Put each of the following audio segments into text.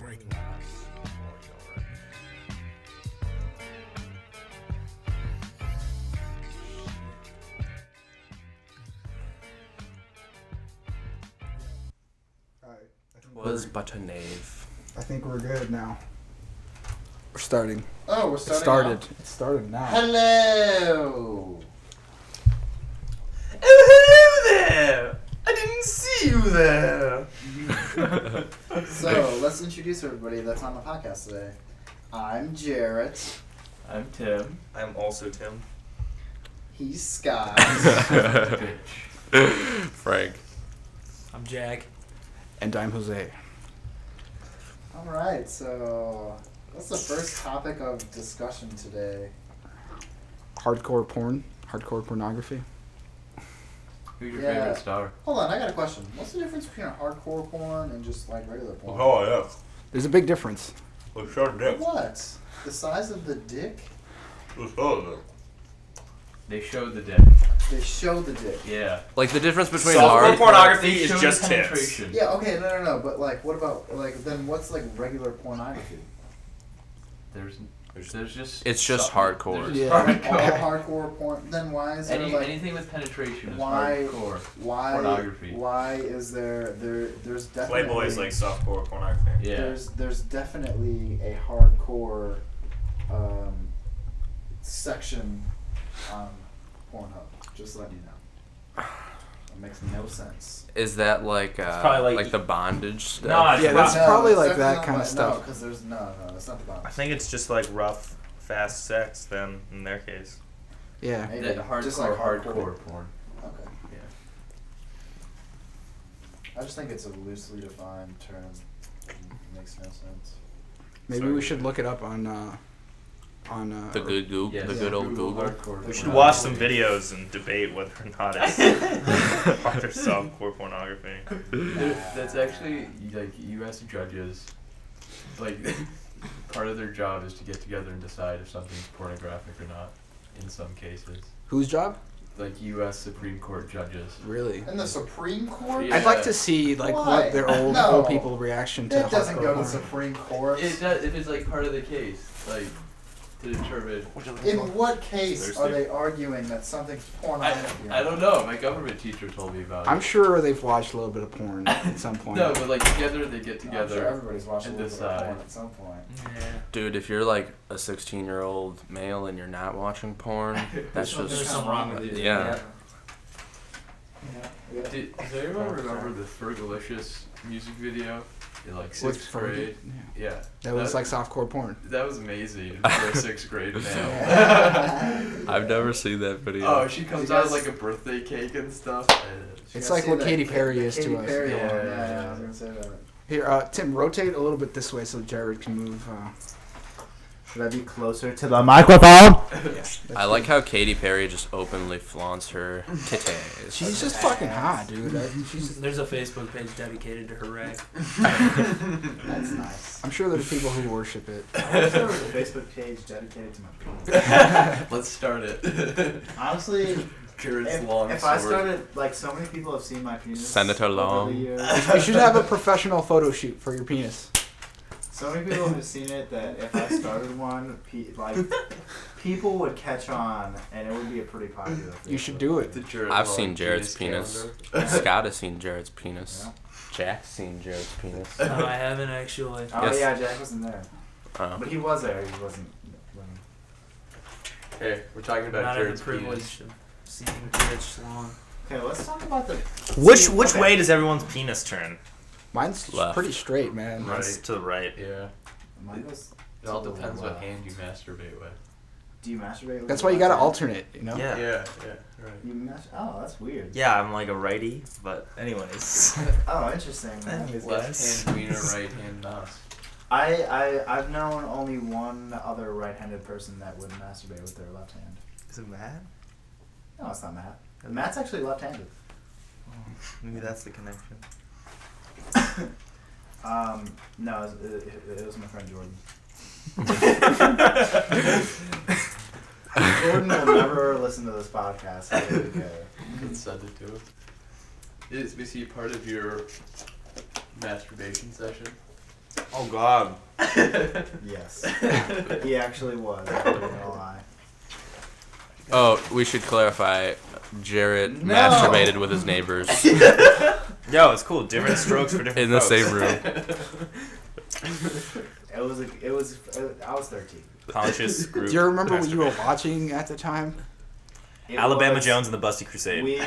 breaking glass. Was but a knave. I think we're good now. We're starting. Oh, we're starting. It started now. Hello. Oh, hello there! I didn't see you there. So let's introduce everybody that's on the podcast today. I'm Jarret. I'm Tim. I'm also Tim. He's Scott. Frank. I'm Jack. And I'm Jose. All right, so what's the first topic of discussion today? Hardcore porn. Hardcore pornography. Who's your Yeah. favorite star? Hold on, I got a question. What's the difference between a hardcore porn and just like regular porn? Oh, yeah. There's a big difference. Let's short dick. What? The size of the dick? Let's show it. They showed the dick. They show the dick. Yeah. Like the difference between Softcore hard pornography They is showed just tits. penetration. Yeah, okay, no. But like, what about like then? What's like regular pornography? There's just. It's just something. hardcore. There's just Yeah. All hardcore. hardcore porn. Then why is there like Anything with penetration is why- hardcore. why pornography. Why is there's definitely Playboy is like softcore pornography. Yeah. there's definitely a hardcore section on Pornhub. Just letting you know. It makes no sense. Is that like probably like- the bondage stuff? No, it's Yeah, that's No, probably it's like definitely that not kind of like- stuff. No, because there's no, it's not the bond. I think it's just like rough, fast sex then, in their case. Yeah. Maybe. That hardcore, Just like hardcore porn. Okay. Yeah. I just think it's a loosely defined term. It makes no sense. Maybe Sorry. we should look it up on The good Google, Yes. the good old Google. Hardcore We should pornography. watch some videos and debate whether or not it's hard or softcore pornography. That's actually like U.S. judges. Like part of their job is to get together and decide if something's pornographic or not. In some cases, Whose job? like U.S. Supreme Court judges. Really? In the Supreme Court? Yeah. I'd like to see like Why? what their No. old people reaction to It doesn't hardcore go to porn. the Supreme Court. It does if it's like part of the case, like to determine. In what case Thursday? are they arguing that something's pornography? I don't know. My government teacher told me about I'm it. sure they've watched a little bit of porn at some point. No, but like together they get I'm sure together. everybody's watching a and little bit of decide. porn at some point. Dude, if you're like a 16-year-old male and you're not watching porn, that's There's just something wrong with you. yeah. Yeah. Does anyone remember the Fergalicious music video in like With 6th Fergie? grade? Yeah. Yeah. That was like softcore porn. That was amazing for a 6th grade male. I've never seen that video. Oh, she comes You out guys- with like a birthday cake and stuff. It's You like gotta what see Katy that- Perry the is to Katy us. Perry Yeah. one. Yeah, I was gonna say that. Here, Tim, rotate a little bit this way so Jared can move. Should I be closer to the microphone? I like how Katy Perry just openly flaunts her titties. She's just fucking hot, dude. There's a Facebook page dedicated to her rack. That's nice. I'm sure there's people who worship it. I wish there was a Facebook page dedicated to my penis. Let's start it. Honestly, Jared's long if I sword. started, like, so many people have seen my penis. Senator over the Long. years. You should have a professional photo shoot for your penis. So many people have seen it that if I started one, people would catch on, and it would be a pretty popular thing. You should do it. The Jared I've Long seen Jared's penis. calendar. Scott has seen Jared's penis. Yeah. Jack's seen Jared's penis. No, I haven't actually. Oh Yes. yeah, Jack wasn't there, Oh. but he was there. He wasn't. Okay, we're talking I'm about not having Jared's the privilege penis. of seeing Jared's long. Okay, let's talk about the. Which okay. way does everyone's penis turn? Mine's Left. pretty straight, man. Mine's to the right. Yeah. Mine goes It all to the depends what left. hand you masturbate with. Do you masturbate? With That's the why you gotta left hand? alternate, you know? Yeah. Yeah, right. You oh, that's weird. Yeah, I'm like a righty, but anyways. Oh, interesting. Man. Anyways. Left hand wiener, right hand mouse. I've known only one other right-handed person that would masturbate with their left hand. Is it Matt? No, it's not Matt. Matt's actually left-handed. Maybe that's the connection. No, it was my friend Jordan. Jordan will never listen to this podcast. I really care. You can send it to him. Is basically part of your masturbation session. Oh God. Yes. He actually was. I'm not gonna lie. Oh, we should clarify. Jarret No. masturbated with his neighbors Yo, it's cool. Different strokes for different in the folks. same room. I was 13. Conscious group. Do you remember what you were masturbation. watching at the time? It Alabama was- Jones and the Busty Crusade. We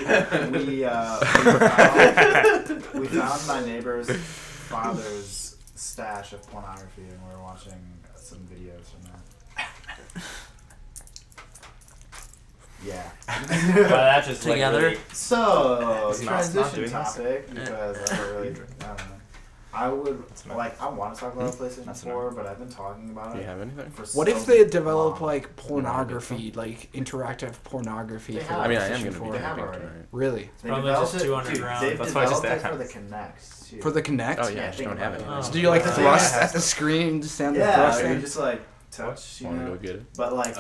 found my neighbor's father's stash of pornography, and we were watching some videos from that. Yeah. Well, that just like, Together? really- So Is he not transition doing this? topic because I don't really. I don't know. I would not- like. I want to talk about PlayStation That's 4, but I've been talking about Do you it have anything? for What so if they develop long. like pornography, like interactive pornography They for have. I mean, I am PlayStation going to be 4? They have drinking already. tonight. Really? They Probably developed just it- 200 dude, grams. They've That's why I just developed it that for the happens. Connect too. For the Kinect? Oh, yeah, Yeah, just think don't about have it. it. Oh. So do you like Yeah. thrust Yeah. at the screen, just stand there Yeah, thrusting? and you just like touch, you Want to know. go get it? But like,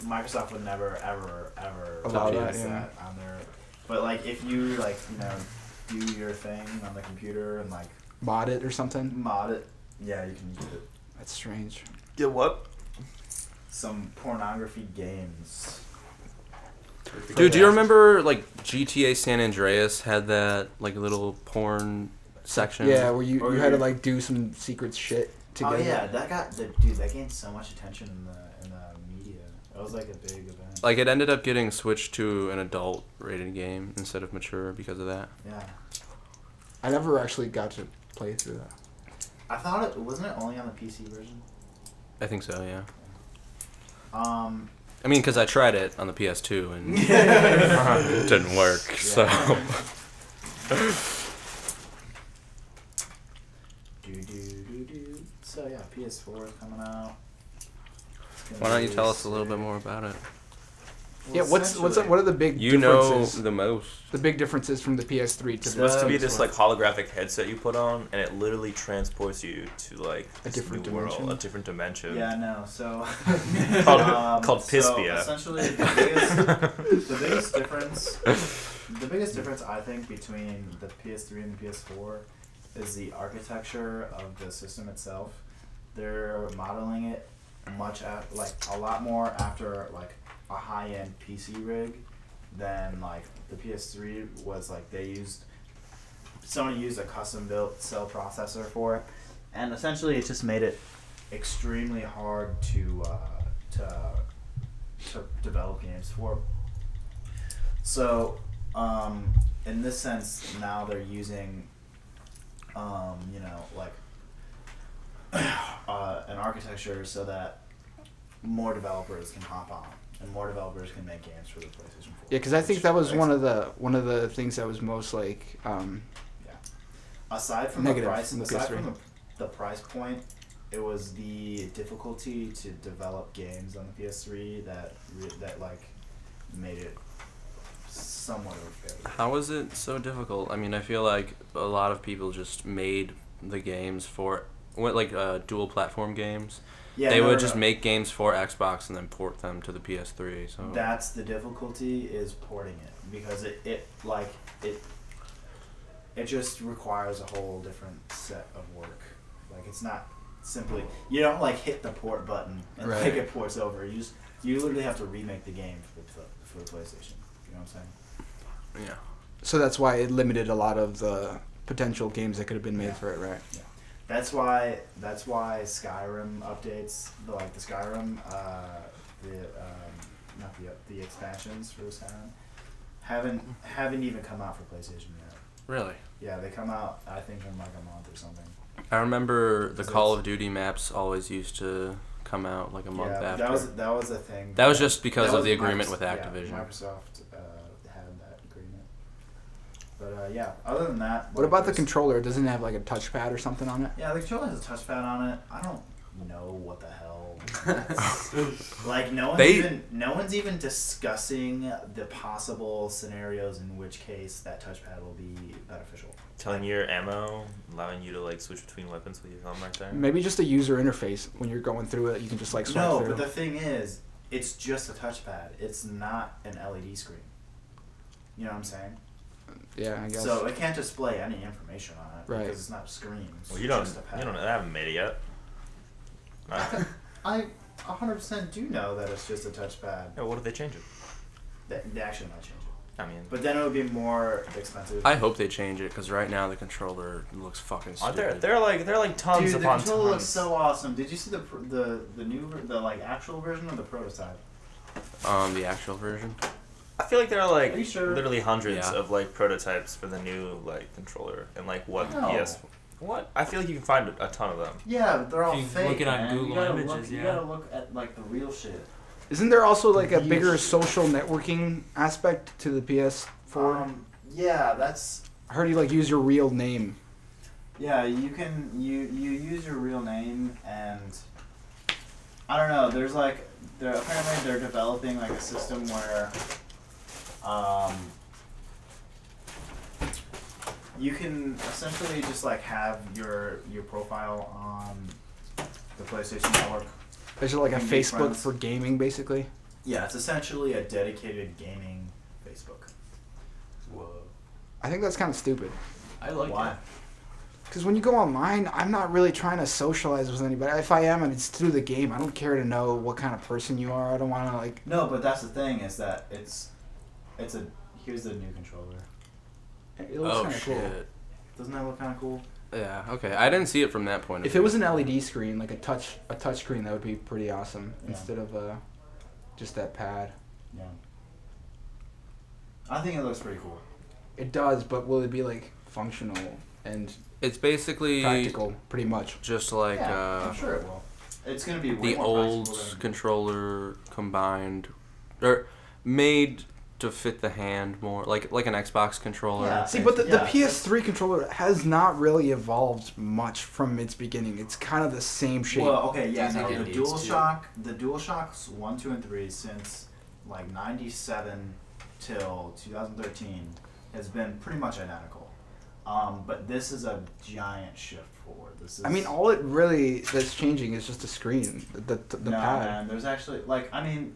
Microsoft would never, ever, ever Allow use that, yeah. that on their. But like, if you like, you know, do your thing on the computer and like Mod it or something? mod it, yeah, you can use it. That's strange. Get what? Some pornography games. Dude, do you remember like GTA San Andreas had that like little porn section? Yeah, where you Or had to you're- like do some secret shit together. Oh yeah, that gained so much attention in the media. That was like a big event. Like it ended up getting switched to an adult rated game instead of mature because of that. Yeah, I never actually got to play through that. I thought it wasn't it only on the PC version. I think so, yeah. Um, I mean, because I tried it on the PS2 and it didn't work, so. So yeah, PS4 is coming out. It's gonna Why don't you be tell us a little sick. bit more about it? Yeah, what are the big You know differences? the most. The big differences from the PS3 It's to the supposed to be PS4? this like holographic headset you put on, and it literally transports you to like A this different new world, dimension? a different dimension. Yeah, no. So Called So Pispia. essentially, the biggest difference I think between the PS3 and the PS4 is the architecture of the system itself. They're modeling it a lot more after like a high-end PC rig than like the PS3 was. Like Sony used a custom-built cell processor for it, and essentially it just made it extremely hard to develop games for. So in this sense, now they're using an architecture so that more developers can hop on and more developers can make games for the PlayStation 4. Yeah, because I think which that was makes one of the things that was most like aside from negative the price, from the aside PS3. from the price point, it was the difficulty to develop games on the PS3 that like made it somewhat of a failure. How is it so difficult? I mean, I feel like a lot of people just made the games for dual platform games. Yeah, They no, would no, just no. make games for Xbox and then port them to the PS3. So That's the difficulty, is porting it, because it just requires a whole different set of work. Like, it's not simply, you don't like hit the port button and Right. like it ports over. You literally have to remake the game for the PlayStation. You know what I'm saying? yeah. So that's why it limited a lot of the potential games that could have been made for it, right? That's why Skyrim updates, the Skyrim, the expansions for the Skyrim haven't even come out for PlayStation yet. Really? Yeah, they come out I think in like a month or something. I remember the So Call it's- of Duty maps always used to come out like a month Yeah, after. that was a thing. That was just because That of the was agreement with Yeah, Activision. Microsoft had that agreement. But yeah, other than that. What about the controller? Doesn't it have like a touchpad or something on it? Yeah, the controller has a touchpad on it. I don't know what the hell. Like no one's even discussing the possible scenarios in which case that touchpad will be beneficial. Telling your ammo, allowing you to like switch between weapons with your thumb right there. Maybe just a user interface. When you're going through it, you can just like swipe No, through. but the thing is, it's just a touchpad. It's not an LED screen. You know what I'm saying? Yeah, I guess. So it can't display any information on it Right. because it's not a screen. It's Well, you don't. just a pad. You don't. I haven't made it yet. I 100% do know that it's just a touchpad. Yeah, what if they change it? They actually might change it. I mean, But then it would be more expensive. I hope they change it because right now the controller looks fucking aren't stupid. they're like tons Dude, the upon controller tons. looks so awesome. Did you see the like actual version or the prototype? The actual version. I feel like there are like Are you sure? literally hundreds Yeah. of like prototypes for the new like controller and like what No. PS. What? I feel like you can find a ton of them. Yeah, but they're all If you fake. look it on man. Google you gotta Images, look, yeah. You gotta look at like the real shit. Isn't there also like a Yes. bigger social networking aspect to the PS4? Yeah, that's. I heard you like use your real name. Yeah, you can you use your real name and I don't know. There's like apparently they're developing like a system where you can essentially just like have your profile on the PlayStation Network. Is it like a Can be Facebook friends. for gaming, basically? Yeah, it's essentially a dedicated gaming Facebook. Whoa. I think that's kind of stupid. I like Why? it. Because when you go online, I'm not really trying to socialize with anybody. If I am, and it's through the game, I don't care to know what kind of person you are. I don't want to like. No, but that's the thing is that it's a here's the new controller. It looks Oh kind of shit. cool. Doesn't that look kind of cool? Yeah. Okay. I didn't see it from that point of If view. it was an LED screen, like a touch screen, that would be pretty awesome. Yeah. Instead of just that pad. Yeah. I think it looks pretty cool. It does, but will it be like functional and It's basically practical? Pretty much. just like Yeah, I'm sure it will. It's gonna be way the more old practical than- controller combined, or made to fit the hand more, like an Xbox controller. Yeah. See, but the Yeah, PS3 controller has not really evolved much from its beginning. It's kind of the same shape. Well, okay, yeah, Do you no, think the it needs to? the DualShocks 1, 2, and 3 since like 97 till 2013 has been pretty much identical. But this is a giant shift forward. This is. I mean, all it really that's changing is just the screen, the no, pad. man. There's actually like I mean,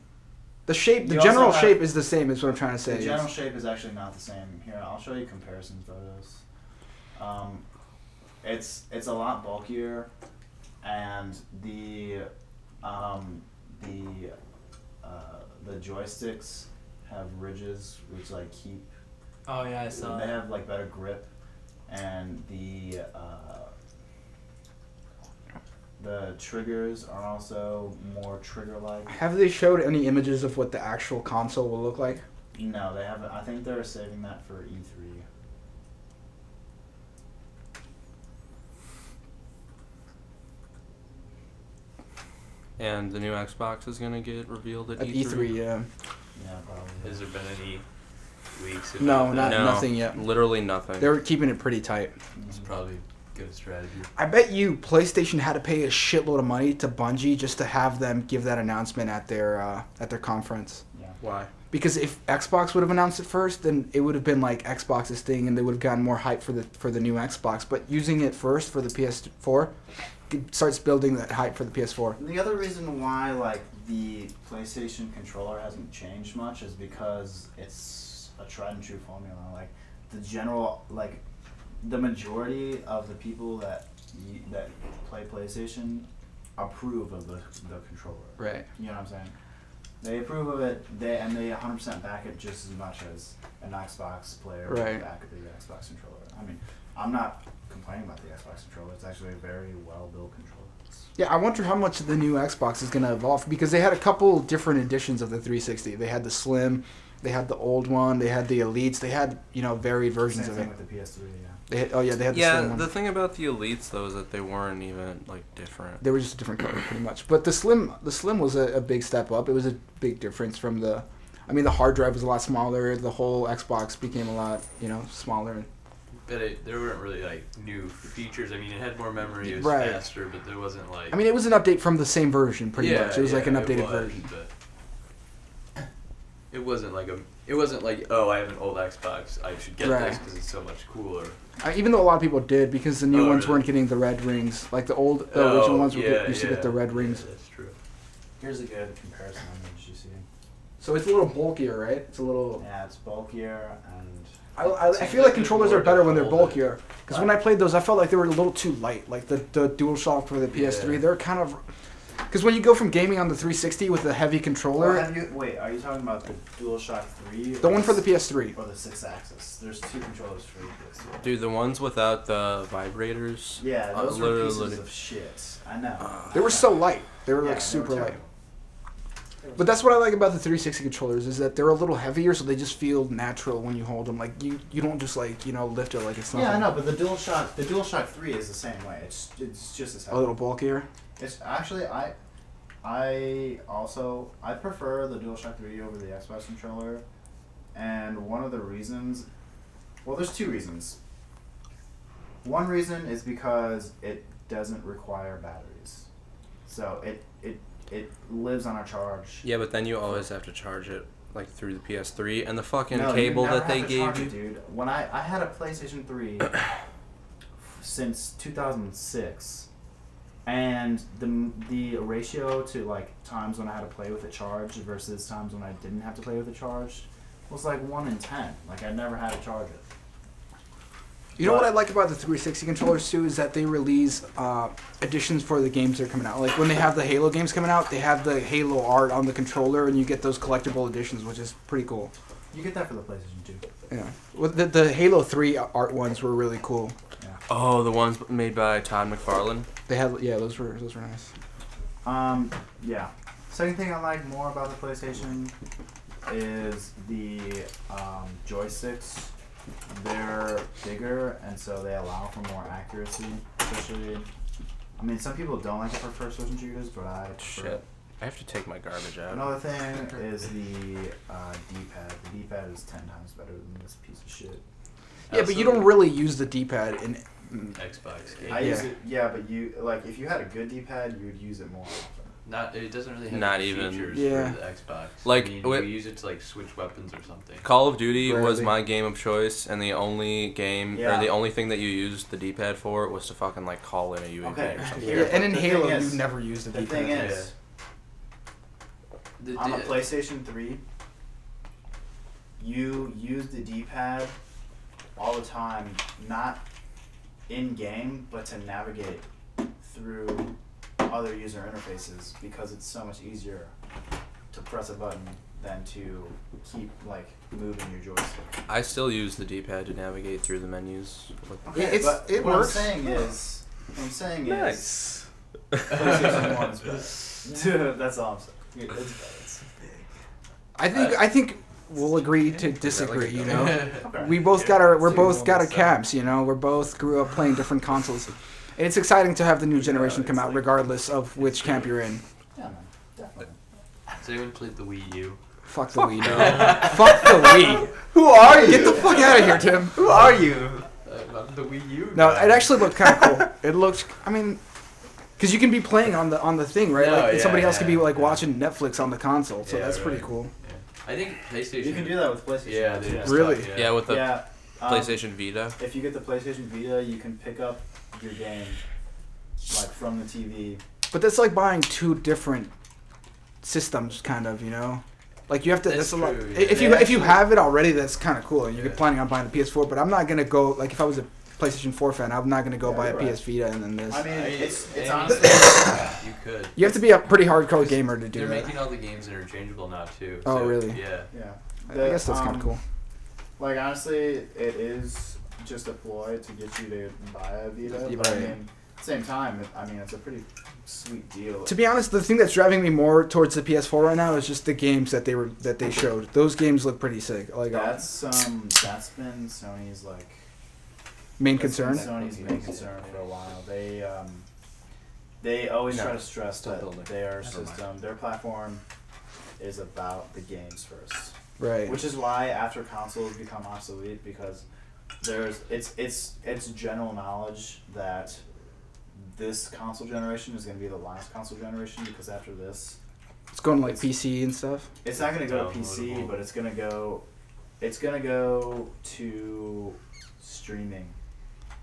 The shape, the You also general have- shape is the same. Is what I'm trying to say. the general It's- shape is actually not the same. Here, I'll show you comparison photos. It's a lot bulkier, and the joysticks have ridges which like keep. Oh yeah, I saw They that. have like better grip, and the triggers are also more trigger-like. Have they showed any images of what the actual console will look like? No, they haven't. I think they're saving that for E3. And the new Xbox is gonna get revealed at At E3. E3, yeah. Yeah, probably. Has there been any leaks? No, about not that? No, nothing yet. Literally nothing. They're keeping it pretty tight. It's probably good strategy. I bet you PlayStation had to pay a shitload of money to Bungie just to have them give that announcement at their conference. Yeah. Why? Because if Xbox would have announced it first, then it would have been like Xbox's thing, and they would have gotten more hype for the new Xbox. But using it first for the PS4 it starts building that hype for the PS4. The other reason why like the PlayStation controller hasn't changed much is because it's a tried and true formula. Like the majority of the people that play PlayStation approve of the controller. Right. You know what I'm saying? They approve of it. They 100% back it just as much as an Xbox player would Right. back the Xbox controller. I mean, I'm not complaining about the Xbox controller. It's actually a very well built controller. Yeah, I wonder how much the new Xbox is going to evolve, because they had a couple different editions of the 360. They had the Slim, they had the old one, they had the Elites, they had, varied versions Same of thing it. with the PS3. Yeah. They had the Yeah, Slim one. the thing about the Elites though is that they weren't even like different. They were just a different color, pretty much. But the Slim was a big step up. It was a big difference from the hard drive was a lot smaller. The whole Xbox became a lot, smaller. But there weren't really like new features. I mean, it had more memory, it was Right. faster, but there wasn't like. It was an update from the same version, pretty much. It was like an it updated was, version. But it wasn't like oh, I have an old Xbox, I should get Right. this because it's so much cooler. Even though a lot of people did, because the new Oh, ones really? weren't getting the red rings. Like the original ones used to get the red rings. Yeah, that's true. Here's a good comparison image you see. So it's a little bulkier, right? It's a little. Yeah, it's bulkier and I feel like controllers are better when they're bulkier. Because when I played those, I felt like they were a little too light. Like the DualShock for the PS3, they're kind of... Because when you go from gaming on the 360 with a heavy controller... Wait, are you talking about the DualShock 3? The one for the PS3. Or the 6-axis? There's 2 controllers for the PS3. Dude, the ones without the vibrators. Yeah, those were pieces of shit. I know. They were so light. They were like super light. But that's what I like about the 360 controllers is that they're a little heavier, so they just feel natural when you hold them. Like you don't just like lift it like it's nothing. Yeah, I know, but the DualShock 3 is the same way. It's just as heavy. A little bulkier. It's actually I prefer the DualShock 3 over the Xbox controller, and one of the reasons, well, there's 2 reasons. One reason is because it doesn't require batteries, so it lives on a charge. Yeah, but then you always have to charge it like through the PS3 and the fucking No, cable you never that they have to gave charge you. it, dude. When I had a PlayStation 3 since 2006, and the ratio to like times when I had to play with it charged versus times when I didn't have to play with it charged was like 1 in 10. Like I never had to charge it. You know what I like about the 360 controllers too is that they release editions for the games that are coming out. Like when they have the Halo games coming out, they have the Halo art on the controller, and you get those collectible editions, which is pretty cool. You get that for the PlayStation 2. Yeah. Well, the Halo 3 art ones were really cool. Yeah. Oh, the ones made by Todd McFarlane. They had those were nice. Yeah. Second thing I like more about the PlayStation is the joysticks. They're bigger, and so they allow for more accuracy. Especially, I mean, some people don't like it for first-person shooters, but I prefer Shit. I have to take my garbage out. Another thing is the D-pad. The D-pad is 10 times better than this piece of shit. Yeah, but you don't really use the D-pad in Xbox games. I use it, yeah, but you like if you had a good D-pad, you would use it more often. It doesn't really have Not any even. features Yeah. for the Xbox. Like, I mean, with- you use it to like switch weapons or something. Call of Duty was Rarely. my game of choice, and the only game or Yeah. the only thing that you used the D-pad for was to fucking like call in a UAV Okay. or something. yeah, Here, and in the thing Halo is- you never use the The D-pad. thing is, on a PlayStation 3, you use the D-pad all the time, not in-game, but to navigate through other user interfaces because it's so much easier to press a button than to keep like moving your joystick. I still use the D-pad to navigate through the menus. Okay, It's- but it what works. I'm saying is, Nice. PlayStation 1 is better. That's all I'm saying. It's better. I think we'll agree to disagree. You know, Okay. we're both got our cabs. You know, we're both grew up playing different consoles, and it's exciting to have the new generation come out, regardless of which camp you're in. Yeah, man, definitely. Has anyone played the Wii U? Fuck the Wii, dude. Fuck the Wii. Who are Get the fuck out of here, Tim. Who are you? The Wii U? No, guy. it actually looked kind of cool. It looked, I mean, because you can be playing on the thing, right? No, Like yeah, somebody else could be like yeah. watching Netflix on the console, so Yeah, that's pretty right. cool. I think PlayStation. You can do that with PlayStation. Yeah, they just Really? talk, Yeah, with the Yeah. PlayStation Vita. If you get the PlayStation Vita, you can pick up your game like from the TV. But that's like buying 2 different systems, kind of, you know. Like you have to. That's a lot. That's true, yeah. If you have it already, that's kind of cool, and you're Yeah. planning on buying the PS4. But I'm not gonna go like if I was a PlayStation 4 fan, I'm not gonna go Yeah, buy a you're right. PS Vita and then this. I mean, it's and honestly. you could. You have to be a pretty hardcore gamer to do They're that. making all the games interchangeable now too. Oh, so, really? Yeah. Yeah. I guess that's kind of cool. Like honestly, it is just a ploy to get you to buy a Vita. Yeah, But I right. mean, at the same time, it's a pretty sweet deal. To be honest, the thing that's driving me more towards the PS4 right now is just the games that they showed. Those games look pretty sick. Like That's been Sony's like main that's been concern. Sony's main concern for a while. They always No, try to stress still that building. their Never mind. system, their platform, is about the games first. Right. Which is why after consoles become obsolete, because it's general knowledge that this console generation is going to be the last console generation, because after this, It's going to like PC and stuff. it's not going to go to PC, Downloadable. but it's going to go to streaming.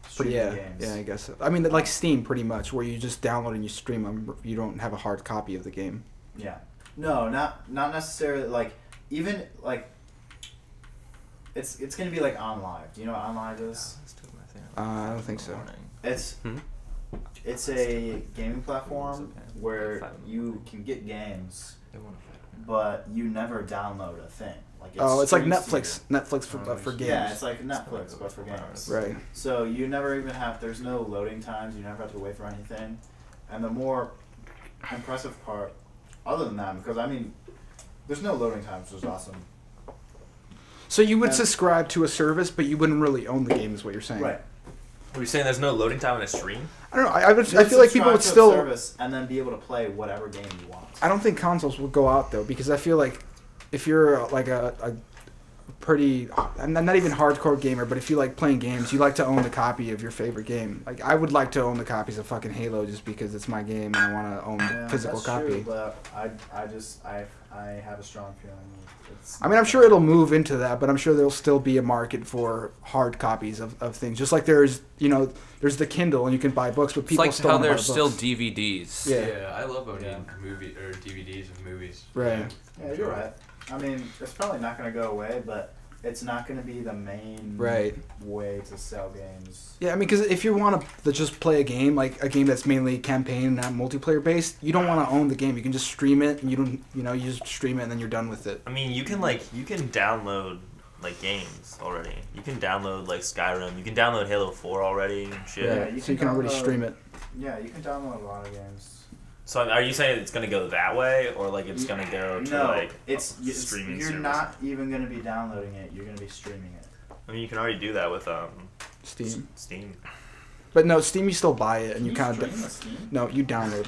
But Streaming yeah, games. yeah, I guess so. I mean, like Steam, pretty much, where you just download and you stream them. You don't have a hard copy of the game. Yeah. No, not necessarily. Like even like it's gonna be like On Live. Do you know what On Live is? I don't think so. It's a gaming platform where you can get games, but you never download a thing. Like It's like streams to Netflix. you. Netflix for games. Yeah, it's like Netflix but for games. Right. So you never even have. There's no loading times. You never have to wait for anything. And the more impressive part, other than that, because I mean, there's no loading times, which is awesome. So you would subscribe to a service, but you wouldn't really own the game, is what you're saying. Right. Are you saying there's no loading time in a stream? I don't know. I feel like people would still. Service and then be able to play whatever game you want. I don't think consoles will go out though, because I feel like if you're like a pretty, not even hardcore gamer, but if you like playing games, you like to own the copy of your favorite game. Like I would like to own the copies of fucking Halo just because it's my game and I want to own the physical copy. True, but I have a strong feeling. I mean, I'm sure it'll move into that, but I'm sure there'll still be a market for hard copies of things. Just like there's the Kindle and you can buy books, but people It's like still how want to buy there's still books. DVDs. Yeah. I love owning DVDs of movies. Right. Yeah, you're right. I mean, it's probably not going to go away, but it's not going to be the main way to sell games. Yeah, I mean, because if you want to just play a game, like a game that's mainly campaign and not multiplayer based, you don't want to own the game. You can just stream it, and you just stream it, and then you're done with it. I mean, you can download like games already. You can download like Skyrim. You can download Halo 4 already and shit. Yeah, so you can already stream it. Yeah, you can download a lot of games. So are you saying it's gonna go that way, or like it's gonna go to like streaming you're service? not even going to be downloading it. You're going to be streaming it. I mean, you can already do that with Steam. Steam. But no, Steam you still buy it and you kind stream of with Steam? no, you download.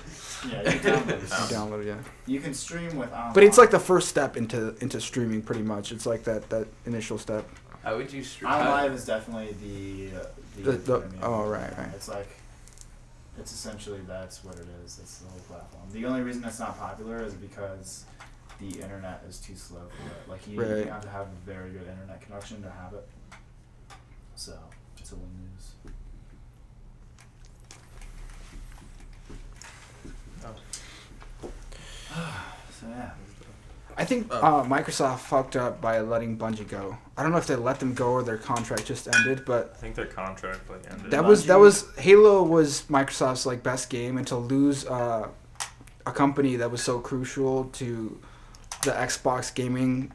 Yeah, you download it. You download, yeah. You can stream with online. But it's like the first step into streaming, pretty much. It's like that initial step. How would you stream? OnLive is definitely the premium. Oh right. It's like, it's essentially that's what it is. That's the whole platform. The only reason it's not popular is because the internet is too slow for it. Like you have to have a very good internet connection to have it. So it's a win-lose. So yeah. I think Microsoft fucked up by letting Bungie go. I don't know if they let them go or their contract just ended, but I think their contract ended. that was Halo was Microsoft's like best game, and to lose a company that was so crucial to the Xbox gaming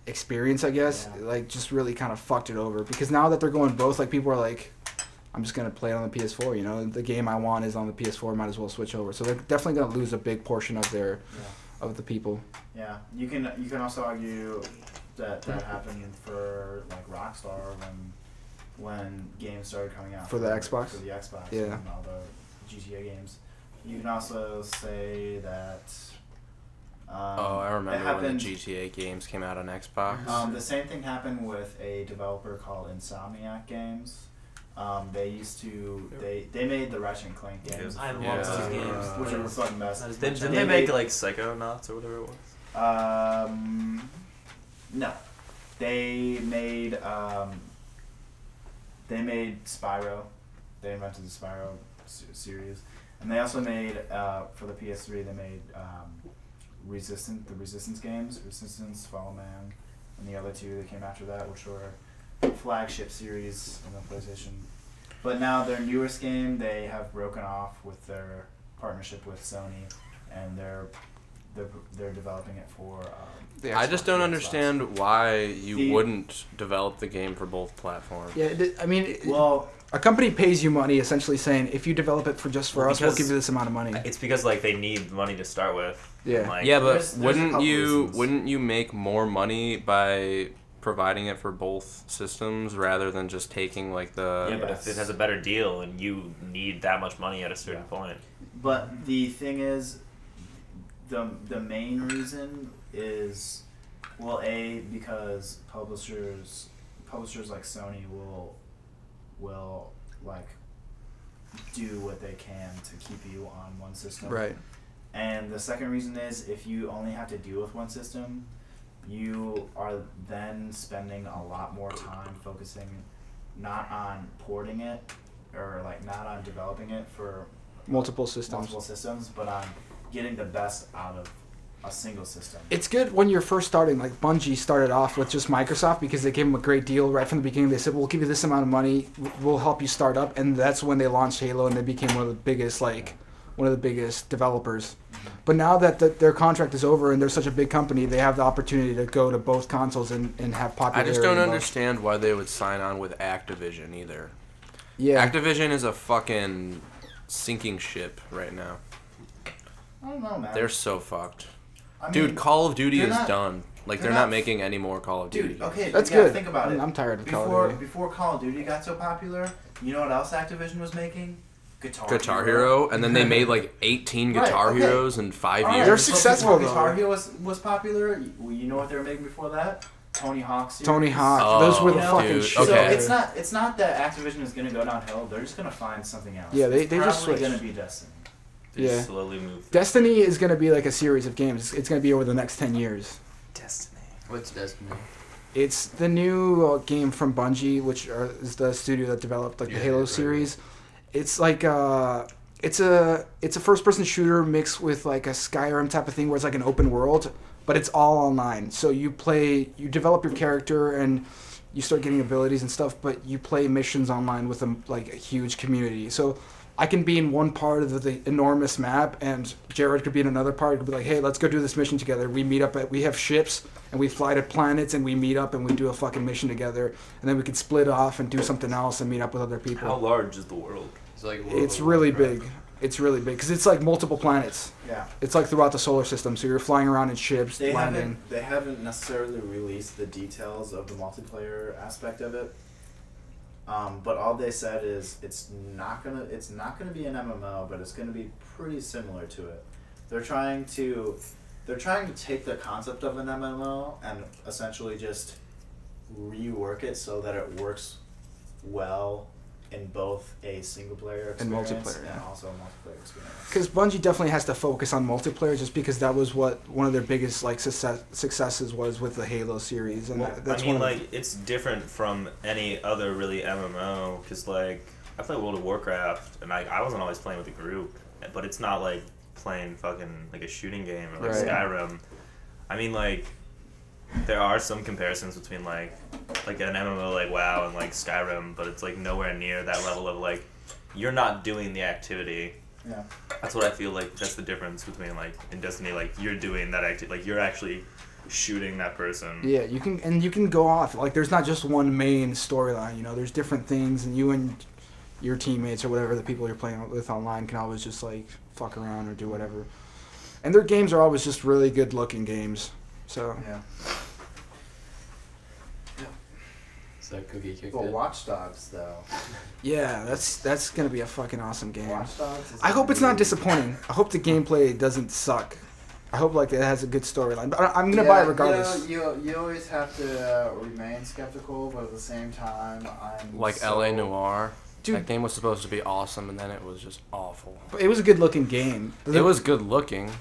experience, I guess, like just really kind of fucked it over. Because now that they're going both, like people are like, I'm just gonna play it on the PS4. The game I want is on the PS4. Might as well switch over. So they're definitely gonna lose a big portion of their of the people. Yeah, you can also argue that happened for like Rockstar when games started coming out For the Xbox? For the Xbox, Yeah. and all the GTA games. You can also say that. I remember it happened, when the GTA games came out on Xbox. The same thing happened with a developer called Insomniac Games. They used to they made the Ratchet and Clank games. I love Yeah. those games. Which are the fucking best. Didn't they make like Psychonauts or whatever it was? No. They made Spyro. They invented the Spyro series, and they also made for the PS3. They made the Resistance games, Resistance, Fall Man, and the other two that came after that, which were flagship series in the PlayStation. But now their newest game, they have broken off with their partnership with Sony, and they're developing it for. I just don't Xbox. understand why you wouldn't develop the game for both platforms. Yeah, I mean, Well, a company pays you money, essentially saying, if you develop it for just for us, we'll Because give you this amount of money. It's because like they need money to start with. Yeah. And, like, Yeah, but there's a couple reasons. wouldn't you make more money by providing it for both systems rather than just taking like the? Yeah, but if it has a better deal and you need that much money at a certain point. but the thing is, the main reason is, well, because publishers like Sony will like do what they can to keep you on one system. Right. And the second reason is, if you only have to deal with one system, you are then spending a lot more time focusing not on porting it or like not on developing it for Multiple systems. but on getting the best out a single system. It's good when you're first starting. Like Bungie started off with just Microsoft because they gave them a great deal right from the beginning. They said, "We'll give you this amount of money. We'll help you start up," and that's when they launched Halo, and they became one of the biggest developers. But now that their contract is over and they're such a big company, they have the opportunity to go to both consoles and have I popularity. just don't in both. understand why they would sign on with Activision either. Yeah. Activision is a fucking sinking ship right now. I don't know, man. They're so fucked. I mean, Dude, Call of Duty they're is not- done. Like, they're they're not not- making any more Call of Duty. Dude, okay, That's yeah, good. think about it. I'm tired of Call of Duty. Before Call of Duty got so popular, you know what else Activision was making? Guitar Hero, and then they made like 18 Right, Guitar okay. Heroes in 5 Alright, years. They're so successful, before though. Guitar Hero was popular. You know what they were making before that? Tony Hawk series. Tony Hawk. Oh, Those were the You know, fucking dude, shit. okay. So it's not that Activision is gonna go downhill. They're just gonna find something else. Yeah, they It's just probably switch. gonna be Destiny. They Yeah. slowly move. Destiny is going to be like a series of games. It's going to be over the next 10 years. Destiny. What's Destiny? It's the new game from Bungie, which is the studio that developed like the Yeah, Halo right. series. It's like it's a first-person shooter mixed with like a Skyrim type of thing, where it's like an open world, but it's all online. So you develop your character and you start getting abilities and stuff, but you play missions online with a huge community. So I can be in one part of the enormous map, and Jarret could be in another part. It could be like, hey, let's go do this mission together. We meet up we have ships, and we fly to planets, and we meet up, and we do a fucking mission together. And then we could split off and do something else and meet up with other people. How large is the world? It's like World It's of really Warcraft. big. It's really big, because it's like multiple planets. Yeah. It's like throughout the solar system, so you're flying around in ships, They landing. haven't necessarily released the details of the multiplayer aspect of it. But all they said is it's not gonna be an MMO, but it's gonna be pretty similar to it. They're trying to take the concept of an MMO and essentially just rework it so that it works well in both a single player And experience multiplayer, and yeah. also a multiplayer experience. Because Bungie definitely has to focus on multiplayer, just because that was what one of their biggest like successes was with the Halo series, and Well, that's I mean, one of like, it's different from any other really MMO, because, like, I play World of Warcraft, and I wasn't always playing with a group, but it's not like playing fucking, like, a shooting game or, like, Right. Skyrim. I mean, like, there are some comparisons between, like an MMO like WoW and, like, Skyrim, but it's, like, nowhere near that level of, like, you're not doing the activity. Yeah. That's what I feel like, that's the difference between, like, in Destiny, like, you're doing that activity, like, you're actually shooting that person. Yeah, you can go off. Like, there's not just one main storyline, you know, there's different things, and you and your teammates or whatever, the people you're playing with online, can always just, like, fuck around or do whatever. And their games are always just really good looking games. So Yeah. Is that cookie kicked But in? Watch Dogs though. yeah, that's gonna be a fucking awesome game. Watch Dogs is I hope it's not gonna be- disappointing. I hope the gameplay doesn't suck. I hope like it has a good storyline. But I'm gonna buy it regardless. You always have to remain skeptical, but at the same time, I'm Like so, LA Noire. Dude. That game was supposed to be awesome, and then it was just awful. But it was a good looking game. It was good looking.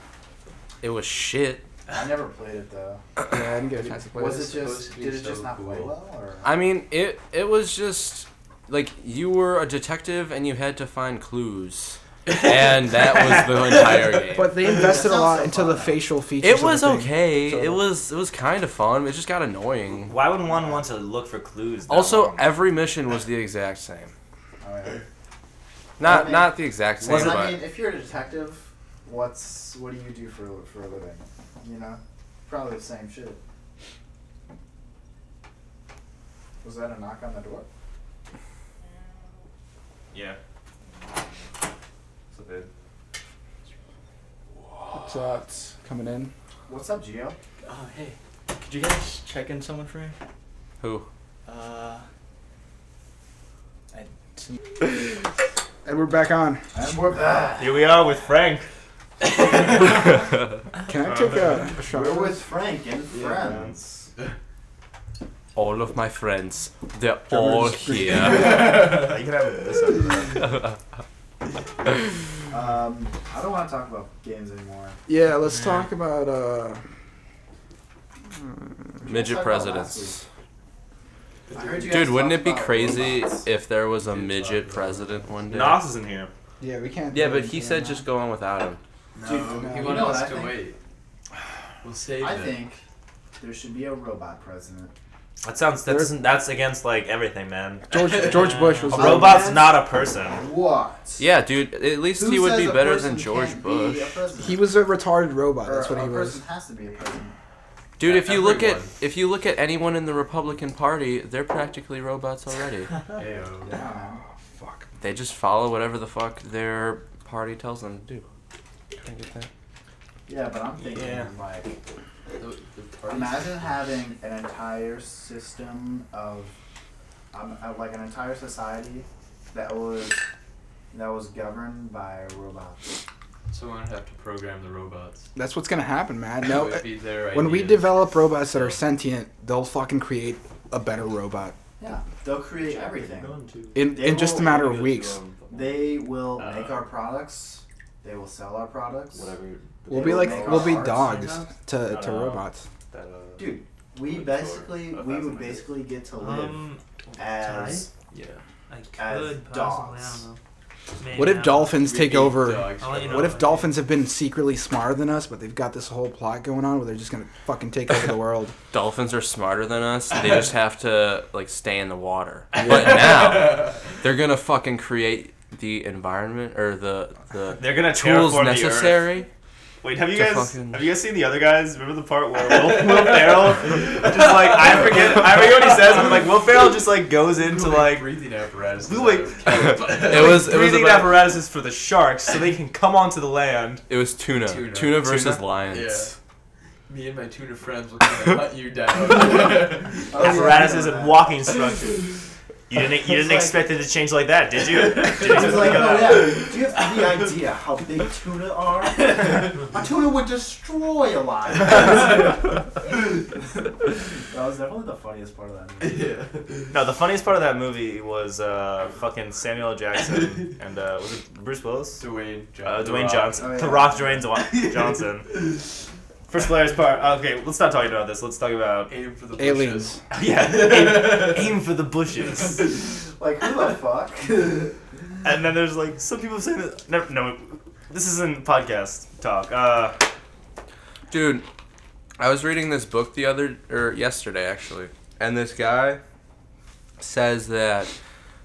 It was shit. I never played it though. Yeah, I didn't get a chance to play Was it. it supposed just to be did it so just not play cool. well or? I mean, it was just like you were a detective and you had to find clues, and that was the entire game. But they invested a That lot sounds into so the fun. facial features. It of the was thing. okay. So- It was kind of fun. It just got annoying. Why would one want to look for clues? That Also, long? every mission was the exact same. Oh, yeah. Not I mean- not the exact same, Well, but I mean, if you're a detective, what do you do for a living? You know, probably the same shit. Was that a knock on the door? Yeah. It's a bit. What's coming in? What's up, Gio? Oh, hey. Could you guys check in someone for me? who? And we're back on. And we're back. Here we are with Frank. Can I take a shot? We're with Frank and Yeah, friends. All of my friends, they're all here. You can have this episode. I don't want to talk about games anymore. Yeah, let's talk about Midget talk about presidents. I heard you guys Dude, wouldn't talk it be about crazy robots. if there was a midget president one day? Nos isn't here. yeah, we can't. Yeah, do but he anything said right just now. go on without him. No, Dude, he you wanted know what us I to think? wait. We'll save I it. think there should be a robot president. That's against like everything, man. George Bush was. A robot's not a person. What? Yeah, dude. At least Who he would says be a better person than George can't be Bush. a president? He was a retarded robot. That's Or what he a was. person has to be a president. Dude, if you look at Everyone. anyone in the Republican Party, they're practically robots already. Ayo. Yeah, man. Fuck. They just follow whatever the fuck their party tells them to do. Can I get that? Yeah, but I'm thinking like, imagine having an entire system of, like an entire society that was governed by robots. Someone would have to program the robots. That's what's gonna happen, man. It No, would be their when we ideas. develop robots that are sentient, they'll fucking create a better robot Yeah, they'll create everything. in just a matter of weeks. They will make our products. They will sell our products. We'll They be will like make we'll our be arts, dogs you know? to robots. Dude, we would basically get to live as Yeah. I as could possibly. dogs. I don't know. Maybe What if not. dolphins We'd take be over? dogs I'll let you know. What if dolphins have been secretly smarter than us, but they've got this whole plot going on where they're just gonna fucking take over the world? Dolphins are smarter than us. They just have to like stay in the water. But now they're gonna fucking create the environment or the They're gonna tools terraform the Earth. necessary. Wait, have you To guys fucking- seen the other guys? Remember the part where Will Ferrell just like I forget what he says, but like Will Ferrell just like goes into like breathing apparatus. Wait. It was breathing about- apparatuses for the sharks so they can come onto the land. It was tuna. Tuna. Tuna versus Tuna? lions. Me and my tuna friends will come and hunt you down. Apparatuses and walking structures. You didn't expect it to change like that, did you? It's like, oh yeah, do you have any idea how big tuna are? A tuna would destroy a lion. That was definitely the funniest part of that movie. No, the funniest part of that movie was fucking Samuel L. Jackson and was it Bruce Willis? Dwayne Dwayne Johnson. Oh, yeah. The Rock Dwayne Johnson. First player's part. Okay, let's not talk about this. Let's talk about Aim for the Aliens. aim for the bushes. Like, who the fuck? And then there's like some people saying that. No, this isn't podcast talk. Dude, I was reading this book yesterday actually, and this guy says that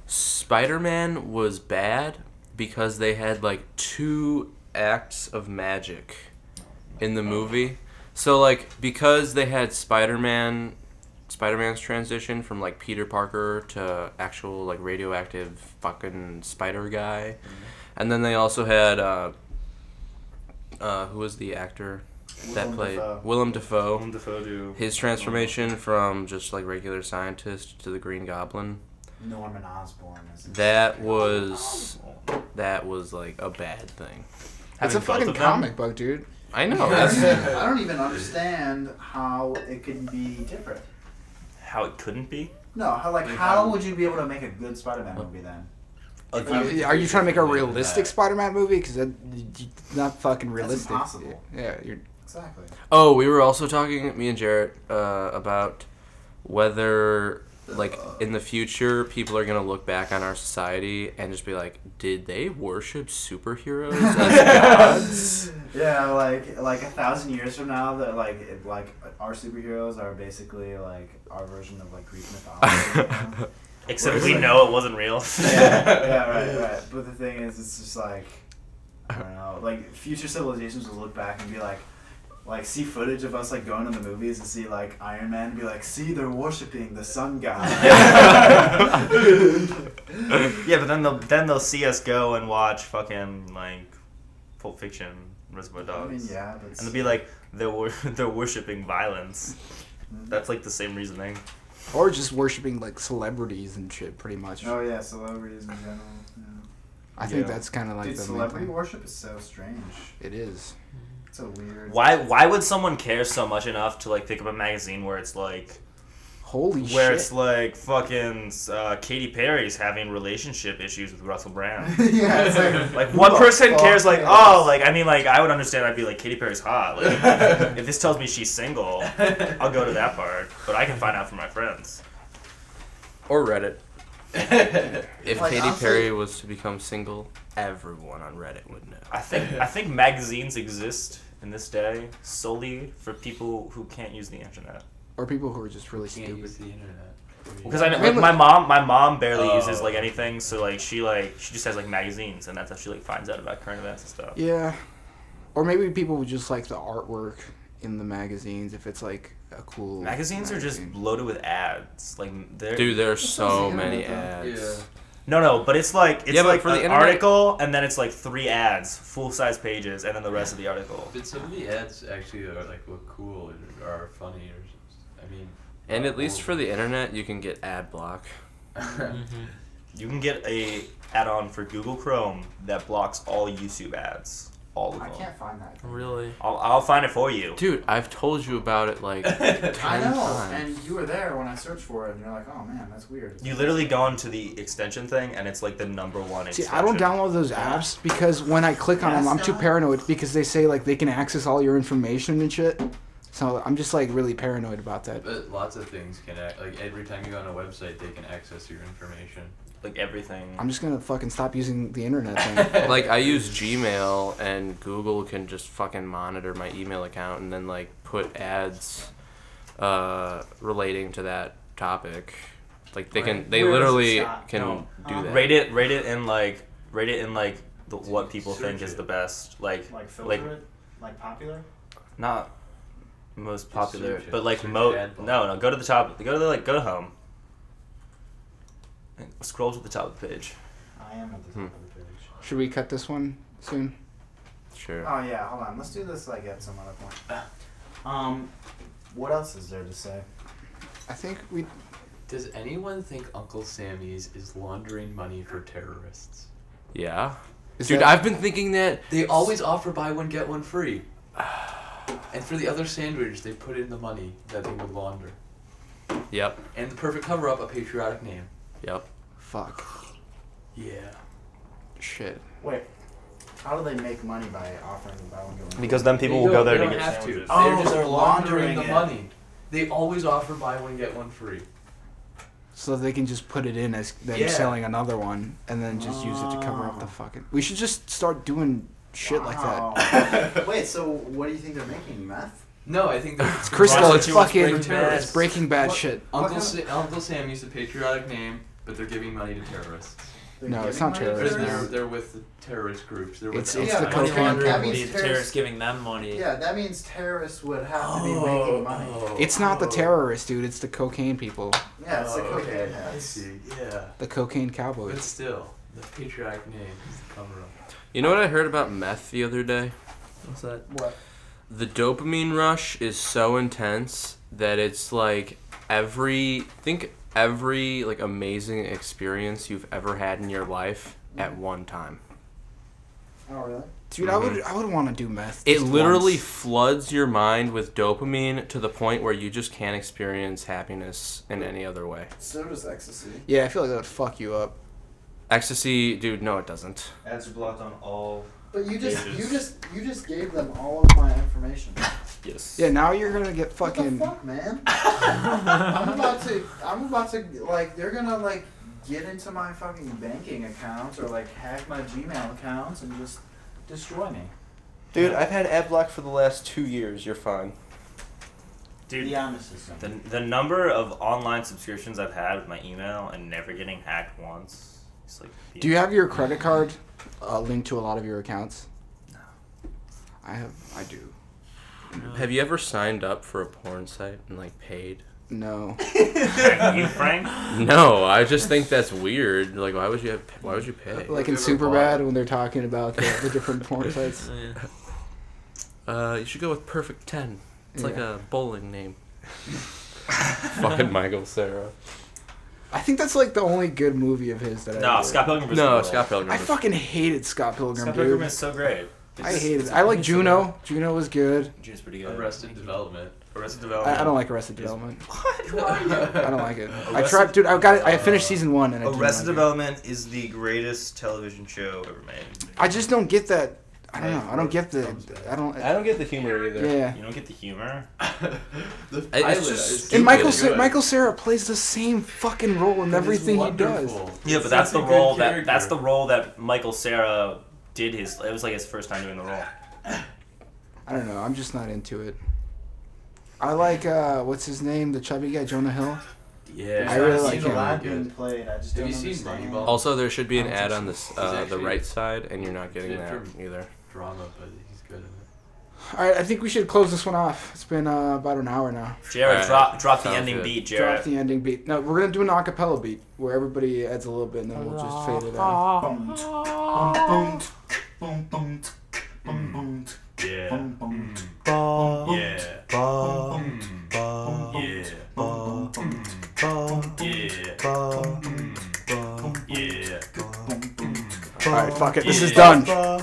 Spider-Man was bad because they had like 2 acts of magic in the movie. So like because they had Spider-Man's transition from like Peter Parker to actual like radioactive fucking spider guy. And then they also had who was the actor that played Willem Dafoe. Willem Dafoe do His transformation from just like regular scientist to the Green Goblin. Norman Osborn is That was like a bad thing. It's a Having both fucking of them? comic book, dude. I know. I don't even understand how it could be different. How it couldn't be? No, how would you be able to make a good Spider-Man movie then? Are you trying to make a realistic Spider-Man movie? Because that's not fucking realistic. impossible. Yeah, you're. Exactly. Oh, we were also talking, me and Jarret, about whether, like, in the future, people are going to look back on our society and just be like, did they worship superheroes as gods? Yeah, like 1,000 years from now, that like our superheroes are basically like our version of like Greek mythology. Except we know it wasn't real. yeah, right. But the thing is, it's just like, I don't know, like future civilizations will look back and be like see footage of us like going to the movies and see like Iron Man and be like, see, they're worshiping the sun god. Yeah, but then they'll see us go and watch fucking like Pulp Fiction, Reservoir I Dogs. mean, yeah, but And they'll be like, they're worshiping violence. That's like the same reasoning. Or just worshiping like celebrities and shit, pretty much. oh yeah, celebrities in general. Yeah. I think Yeah. that's kind of like Dude, the main celebrity thing. worship is so strange. It is. It's so weird. Why would someone care so much enough to like pick up a magazine where it's like Holy shit. where it's like fucking Katy Perry's having relationship issues with Russell Brand? Yeah, it's like Like one who the person fuck cares like, cares? oh, like I mean like I would understand. I'd be like, Katy Perry's hot. Like if this tells me she's single, I'll go to that part. But I can find out from my friends. Or Reddit. If Like, Katy honestly- Perry was to become single, everyone on Reddit would know. I think magazines exist in this day solely for people who can't use the internet. Or people who are just really Can't stupid. use the internet. Because I know, like, my mom barely uses like anything, so like she just has like magazines, and that's how she like finds out about current events and stuff. Yeah. Or maybe people would just like the artwork in the magazines if it's like a cool Magazines are just magazine. loaded with ads. Like Dude, there's so many ads. Yeah. No, but it's like Yeah, but like for the an internet- article, and then it's like 3 ads, full-size pages, and then the rest of the article. But some of the ads actually are like look cool or are funny or I mean. And at least for the internet, you can get ad block. You can get a add-on for Google Chrome that blocks all YouTube ads. All of I them. can't find that. Really? I'll find it for you. Dude, I've told you about it like 10 I know, times. and you were there when I searched for it, and you're like, oh man, that's weird. You literally go into the extension thing, and it's like the #1 See, extension. I don't download those apps because when I click on them, I'm too paranoid because they say like they can access all your information and shit. So I'm just like really paranoid about that. But lots of things can like every time you go on a website, they can access your information. Like everything. I'm just gonna fucking stop using the internet thing. Like, I use Gmail, and Google can just fucking monitor my email account and then, like, put ads relating to that topic. Like, they can, they Where does it literally stop? can No. do that. Rate it in like what people think search is it. the best. Like filter it, like popular. not most Just popular, search it. but like Search ad block. no, go to the top. Go to home. And scroll to the top of the page. I am at the top of the page. Should we cut this one soon? Sure. Oh yeah, hold on. Let's do this like at some other point. What else is there to say? I think we. Does anyone think Uncle Sammy's is laundering money for terrorists? Yeah. Is Dude, that- I've been thinking that. They always offer buy one get one free. And for the other sandwich, they put in the money that they would launder. Yep. And the perfect cover up, a patriotic name. Yep. Fuck. Yeah. Shit. Wait, how do they make money by offering the buy one get one? Because then people They will go don't- there they to don't get have sandwiches. to. Oh, They're just they're laundering the laundering it. money. They always offer buy one get one free. So they can just put it in as them Yeah. selling another one and then just use it to cover up the fucking. We should just start doing shit like that. that. Wait, so what do you think they're making? Meth? No, I think they're It's Crystal. It's fucking. Breaking Bad. It's Breaking Bad What? shit. Uncle Sammy's a patriotic name, but they're giving money to terrorists. They're No, it's giving not money to terrorists. They're with the terrorist groups. They're with It's the the Yeah, Money cocaine. laundering That would means be the terrorists- terrorists giving them money. Yeah, that means terrorists would have to be making money. It's not the terrorists, dude. It's the cocaine people. Yeah, it's the cocaine okay. I heads. see. Yeah. The cocaine But cowboys. still, the patriotic name is the cover up. You know what I heard about meth the other day? What's that? What? The dopamine rush is so intense that it's like every like amazing experience you've ever had in your life at one time. Oh, really? Dude, I would want to do meth. It just literally once. floods your mind with dopamine to the point where you just can't experience happiness in any other way. So does ecstasy. Yeah, I feel like that would fuck you up. Ecstasy, dude, no it doesn't. Ads are blocked on all. But you Pages. just gave them all of my information. Yes. Yeah, now you're gonna get fucking. What the fuck, man? I'm about to like they're gonna like get into my fucking banking accounts or like hack my Gmail accounts and just destroy me. Dude, I've had ad block for the last 2 years. You're fine. Dude, The Amazcua system. the number of online subscriptions I've had with my email and never getting hacked once. It's like. Do you have your credit card linked to a lot of your accounts? No. I do. Have you ever signed up for a porn site and like paid? No. You, Frank? No, I just think that's weird. Like, why would you pay? Like in Have you ever Superbad when they're talking about the different porn sites. Oh, yeah. You should go with Perfect 10. It's like Yeah. a bowling name. Fucking Michael Cera. I think that's like the only good movie of his that I No, did. Scott Pilgrim vs. No, the World. Scott Pilgrim. I fucking hated Scott Pilgrim, Scott dude. Pilgrim is so great. I hated it. I like Juno. Juno was good. June's pretty good. Arrested Development. Arrested Development. I don't like Arrested Development. What? I don't like it. I Arrested- tried, dude. I got it. I finished season 1 and I didn't Arrested like it. Development is the greatest television show ever made. I just don't get that. I don't know. I don't get the. I don't. I don't get the humor either. Yeah. You don't get the humor? The It's pilot just is And stupid. Michael Cera plays the same fucking role in everything he does. Yeah, but that's the role that Michael Cera did his. It was like his first time doing the role. I don't know. I'm just not into it. I like what's his name, the chubby guy, Jonah Hill. Yeah, I really I've like seen the him. line being played. I just Have don't you seen understand. Moneyball? Also, there should be an I don't ad think on so. this He's the actually right side, and you're not getting fit that for either. drama, but he's good at it. All right, I think we should close this one off. It's been about an hour now. Jarret, Alright, drop the sounds ending good. beat, Drop Jarret. the ending beat. No, we're gonna do an acapella beat where everybody adds a little bit, and then we'll just fade it out. Boom, boom, boom, boom, boom, Yeah. boom, boom, Yeah. Yeah. All right, fuck it. This is done. Yeah.